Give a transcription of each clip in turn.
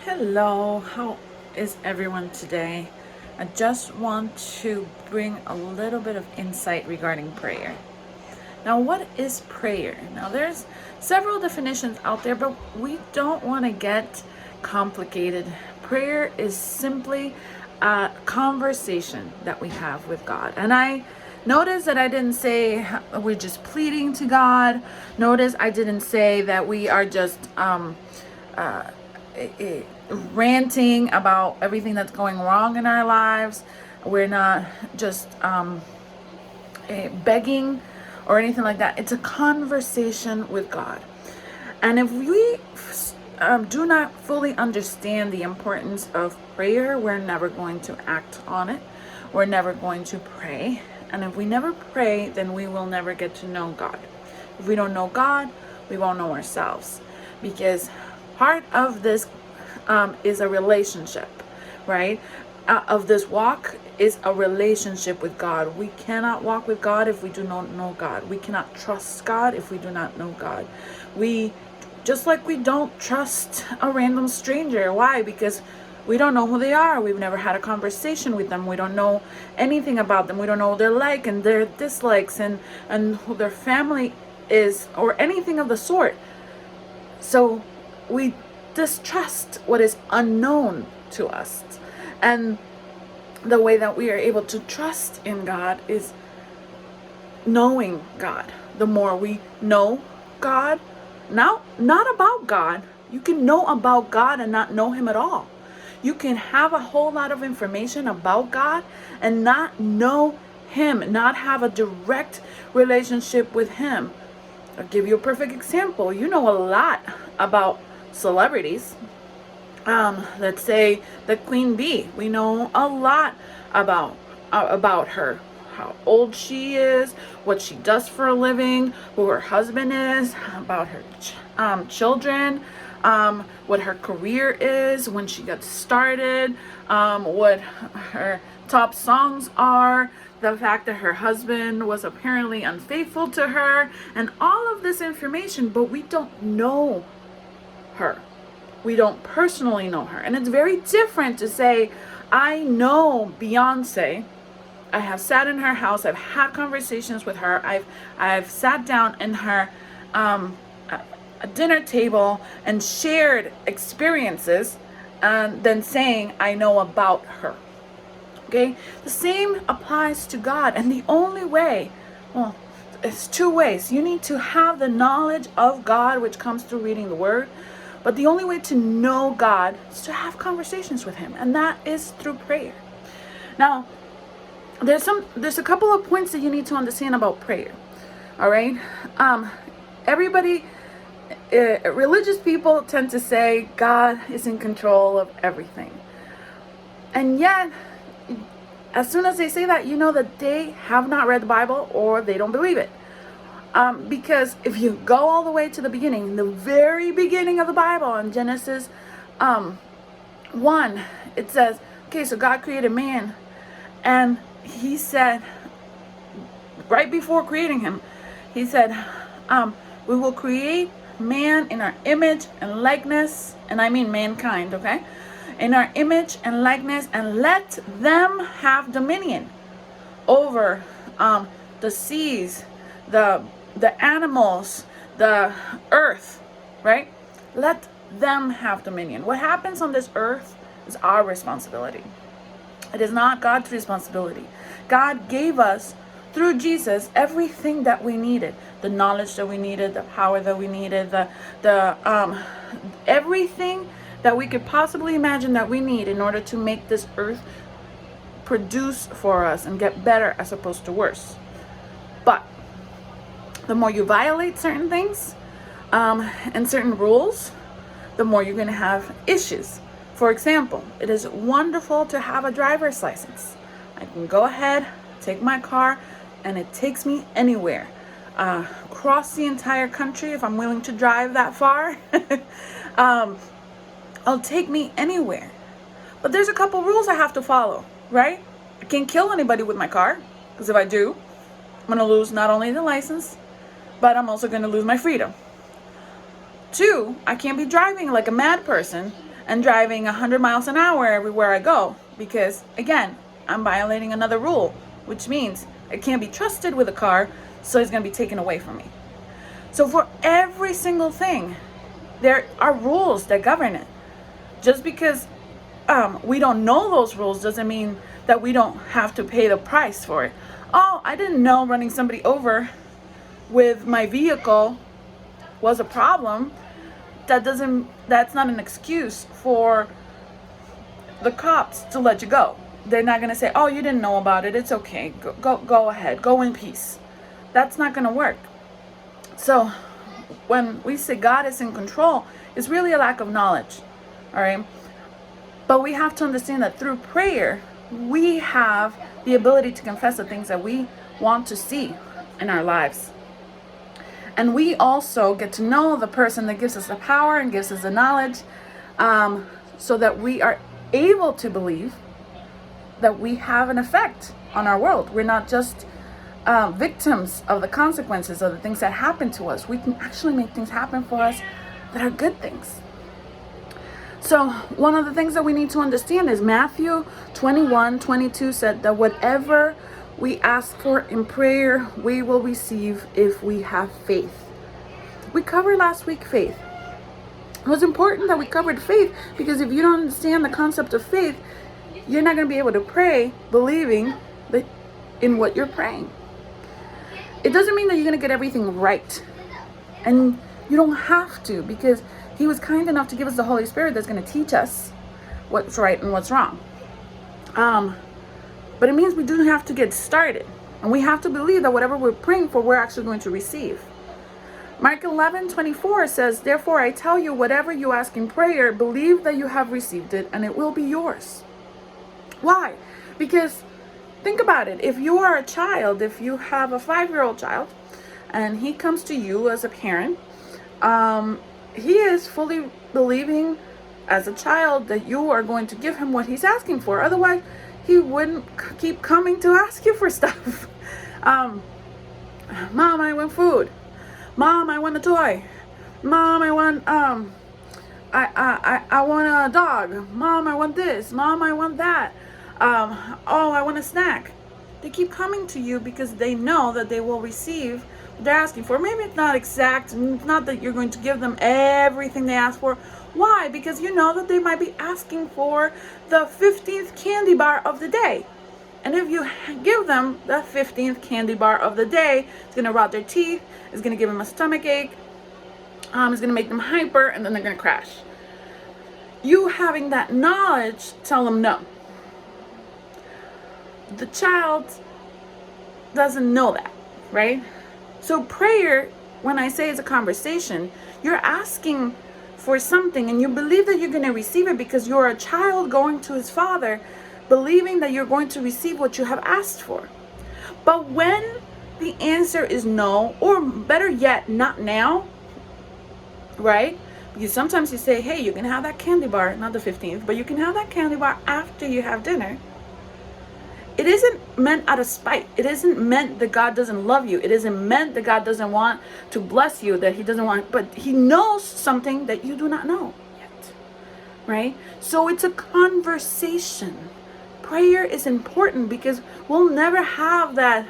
Hello, how is everyone today? I just want to bring a little bit of insight regarding prayer. Now, what is prayer? Now, there's several definitions out there, but we don't want to get complicated. Prayer is simply a conversation that we have with God. And I notice that I didn't say we're just pleading to God. Notice I didn't say that we are just ranting about everything that's going wrong in our lives. We're not just begging or anything like that. It's a conversation with God. And if we do not fully understand the importance of prayer, we're never going to act on it. We're never going to pray. And if we never pray, then we will never get to know God. If we don't know God, we won't know ourselves. Because part of this is a relationship, right? Of this walk is a relationship with God. We cannot walk with God if we do not know God. We cannot trust God if we do not know God. Just like we don't trust a random stranger. Why? Because we don't know who they are. We've never had a conversation with them. We don't know anything about them. We don't know what they're like and their dislikes and who their family is or anything of the sort. So we distrust what is unknown to us. And the way that we are able to trust in God is knowing God. The more we know God, now not about God. You can know about God and not know him at all. You can have a whole lot of information about God and not know him, not have a direct relationship with him. I'll give you a perfect example. You know a lot about celebrities. Let's say the Queen Bee. We know a lot about her, how old she is, what she does for a living, who her husband is, about her children, what her career is, when she got started, what her top songs are, the fact that her husband was apparently unfaithful to her, and all of this information, but we don't know her. We don't personally know her. And it's very different to say, I know Beyonce. I have sat in her house. I've had conversations with her. I've sat down in her a dinner table and shared experiences, and then saying I know about her. Okay? The same applies to God. And the only way, well, it's two ways. You need to have the knowledge of God, which comes through reading the word. But the only way to know God is to have conversations with him. And that is through prayer. Now, there's a couple of points that you need to understand about prayer. All right? Everybody, religious people tend to say God is in control of everything. And yet, as soon as they say that, you know that they have not read the Bible or they don't believe it. Because if you go all the way to the beginning, the very beginning of the Bible, in Genesis 1, it says, okay, so God created man, and he said, right before creating him, he said, we will create man in our image and likeness, and I mean mankind, okay? In our image and likeness, and let them have dominion over the seas, the animals, the earth, right? Let them have dominion. What happens on this earth is our responsibility. It is not God's responsibility. God gave us, through Jesus, everything that we needed. The knowledge that we needed, the power that we needed, the everything that we could possibly imagine that we need in order to make this earth produce for us and get better as opposed to worse. But the more you violate certain things and certain rules, the more you're going to have issues. For example, it is wonderful to have a driver's license. I can go ahead, take my car, and it takes me anywhere. Across the entire country, if I'm willing to drive that far, it'll take me anywhere. But there's a couple rules I have to follow, right? I can't kill anybody with my car, because if I do, I'm going to lose not only the license, but I'm also going to lose my freedom. 2, I can't be driving like a mad person and driving 100 miles an hour everywhere I go, because again, I'm violating another rule, which means I can't be trusted with a car, so it's going to be taken away from me. So for every single thing, there are rules that govern it. Just because we don't know those rules doesn't mean that we don't have to pay the price for it. Oh, I didn't know running somebody over with my vehicle was a problem. That's not an excuse for the cops to let you go. They're not going to say, oh, you didn't know about it, it's okay, go ahead, go in peace. That's not going to work. So when we say God is in control, it's really a lack of knowledge. All right, but we have to understand that through prayer we have the ability to confess the things that we want to see in our lives. And we also get to know the person that gives us the power and gives us the knowledge, so that we are able to believe that we have an effect on our world. We're not just victims of the consequences of the things that happen to us. We can actually make things happen for us that are good things. So one of the things that we need to understand is Matthew 21:22 said that whatever we ask for in prayer, we will receive if we have faith. We covered last week faith. It was important that we covered faith, because if you don't understand the concept of faith, you're not going to be able to pray believing that in what you're praying. It doesn't mean that you're going to get everything right. And you don't have to, because He was kind enough to give us the Holy Spirit that's going to teach us what's right and what's wrong. But it means we do have to get started. And we have to believe that whatever we're praying for, we're actually going to receive. Mark 11:24 says, therefore I tell you, whatever you ask in prayer, believe that you have received it and it will be yours. Why? Because think about it. If you are a child, if you have a 5-year-old child and he comes to you as a parent, he is fully believing as a child that you are going to give him what he's asking for. Otherwise, he wouldn't keep coming to ask you for stuff. Mom, I want food. Mom, I want a toy. Mom, I want I want a dog. Mom, I want this. Mom, I want that. Oh, I want a snack. They keep coming to you because they know that they will receive what they're asking for. Maybe it's not exact. It's not that you're going to give them everything they ask for. Why? Because you know that they might be asking for the 15th candy bar of the day. And if you give them the 15th candy bar of the day, it's going to rot their teeth. It's going to give them a stomach ache. It's going to make them hyper, and then they're going to crash. You having that knowledge, tell them no. The child doesn't know that, right? So prayer, when I say it's a conversation, you're asking for something and you believe that you're going to receive it because you're a child going to his father, believing that you're going to receive what you have asked for. But when the answer is no, or better yet, not now, right? Because sometimes you say, hey, you can have that candy bar, not the 15th, but you can have that candy bar after you have dinner. It isn't meant out of spite. It isn't meant that God doesn't love you. It isn't meant that God doesn't want to bless you, that he doesn't want, but he knows something that you do not know yet, right? So it's a conversation. Prayer is important because we'll never have that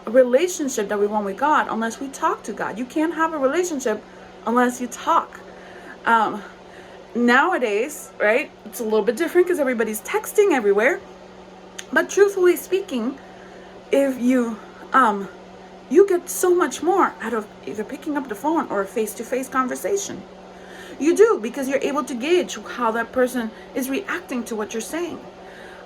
relationship that we want with God unless we talk to God. You can't have a relationship unless you talk. Nowadays, right, it's a little bit different because everybody's texting everywhere. But truthfully speaking, if you get so much more out of either picking up the phone or a face-to-face conversation. You do, because you're able to gauge how that person is reacting to what you're saying.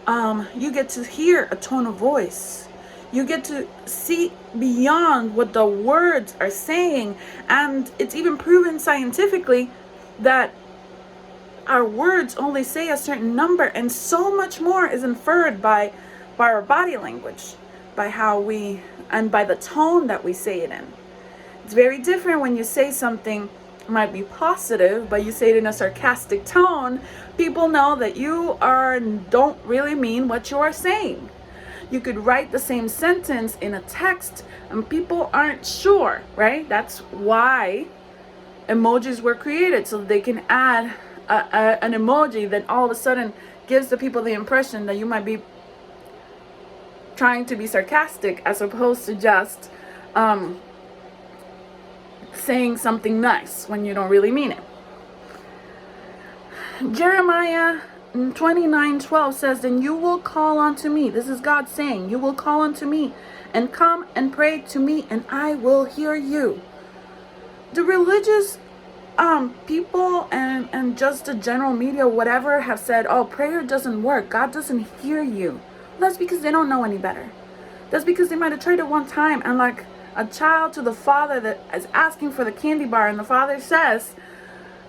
You get to hear a tone of voice. You get to see beyond what the words are saying. And it's even proven scientifically that our words only say a certain number, and so much more is inferred by our body language, by how we, and by the tone that we say it in. It's very different when you say something might be positive, but you say it in a sarcastic tone. People know that you don't really mean what you are saying. You could write the same sentence in a text and people aren't sure, right? That's why emojis were created, so they can add an emoji that all of a sudden gives the people the impression that you might be trying to be sarcastic as opposed to just saying something nice when you don't really mean it. Jeremiah 29:12 says, "Then you will call unto me." This is God saying, "You will call unto me and come and pray to me, and I will hear you." The religious people and just the general media, whatever, have said, "Oh, prayer doesn't work. God doesn't hear you." Well, that's because they don't know any better. That's because they might have tried it one time, and like a child to the father that is asking for the candy bar, and the father says,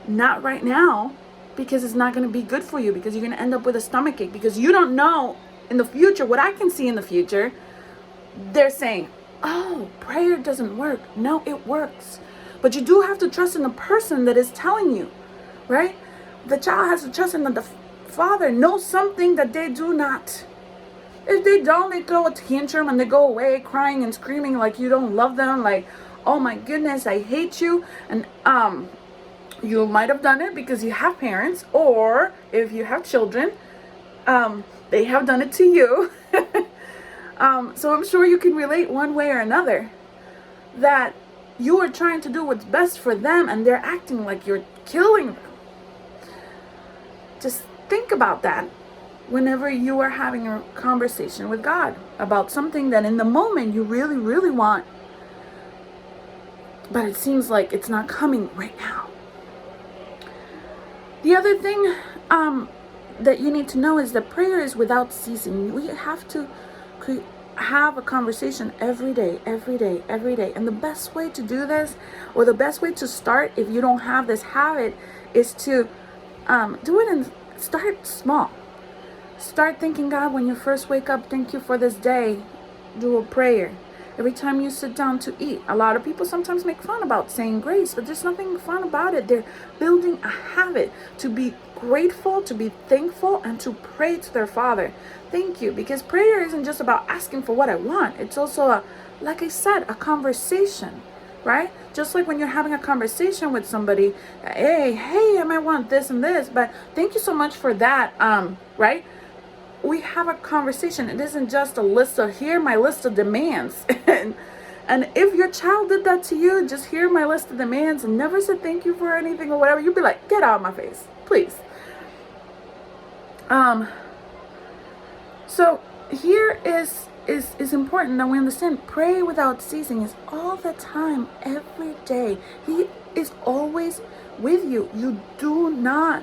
"Not right now, because it's not going to be good for you, because you're going to end up with a stomach ache, because you don't know in the future what I can see in the future." They're saying, "Oh, prayer doesn't work." No, it works. But you do have to trust in the person that is telling you, right? The child has to trust in that the father knows something that they do not. If they don't, they throw a tantrum and they go away crying and screaming like you don't love them, like, "Oh my goodness, I hate you." And you might have done it because you have parents, or if you have children, they have done it to you. So I'm sure you can relate one way or another that you are trying to do what's best for them and they're acting like you're killing them. Just think about that whenever you are having a conversation with God about something that in the moment you really, really want, but it seems like it's not coming right now. The other thing that you need to know is that prayer is without ceasing. We have to have a conversation every day. And the best way to do this, or the best way to start if you don't have this habit, is to do it and start small. Start thinking, "God, when you first wake up, thank you for this day." Do a prayer. Every time you sit down to eat. A lot of people sometimes make fun about saying grace, but there's nothing fun about it. They're building a habit to be grateful, to be thankful, and to pray to their Father. Thank you. Because prayer isn't just about asking for what I want. It's also, like I said, a conversation, right? Just like when you're having a conversation with somebody, hey, I might want this and this, but thank you so much for that, right? We have a conversation. It isn't just a list of, "Here my list of demands." and if your child did that to you, just "Here my list of demands," and never said thank you for anything or whatever, you'd be like, "Get out of my face, please." So here is important that we understand pray without ceasing is all the time, every day. He is always with you. You do not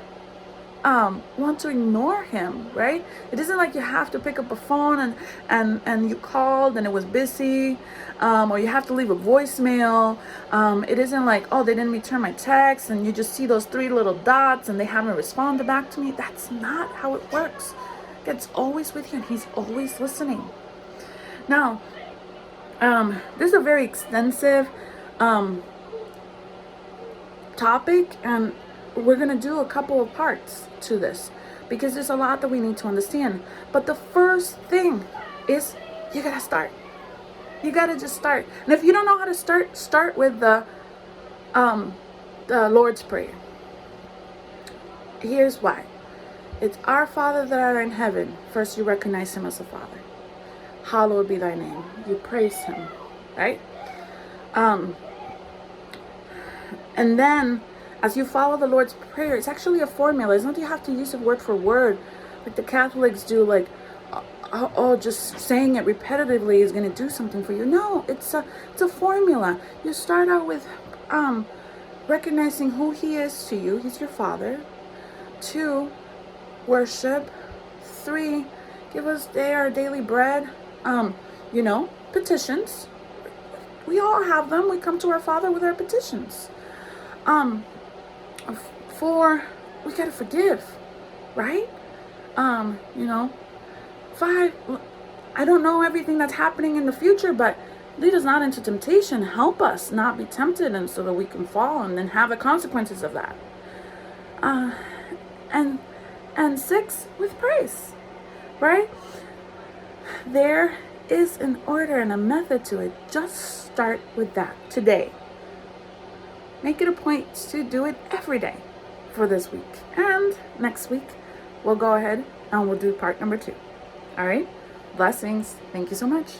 want to ignore him, right? It isn't like you have to pick up a phone and you called and it was busy, or you have to leave a voicemail. It isn't like, "Oh, they didn't return my text," and you just see those 3 little dots and they haven't responded back to me. That's not how it works. God's always with you and he's always listening. Now, this is a very extensive topic, and we're going to do a couple of parts to this because there's a lot that we need to understand. But the first thing is you got to start. You got to just start. And if you don't know how to start with the Lord's Prayer. Here's why. It's "Our Father that art in heaven." First, you recognize him as a father. "Hallowed be thy name." You praise him, right? And then as you follow the Lord's Prayer, it's actually a formula. It's not that you have to use it word for word like the Catholics do, like, just saying it repetitively is going to do something for you. No, it's a formula. You start out with recognizing who he is to you. He's your Father. 2, worship. 3, give us our daily bread. Petitions. We all have them. We come to our Father with our petitions. 4, we gotta forgive, right? 5, I don't know everything that's happening in the future, but lead us not into temptation. Help us not be tempted, and so that we can fall and then have the consequences of that. And 6, with praise, right? There is an order and a method to it. Just start with that today. Make it a point to do it every day for this week. And next week, we'll go ahead and we'll do part number 2. All right? Blessings. Thank you so much.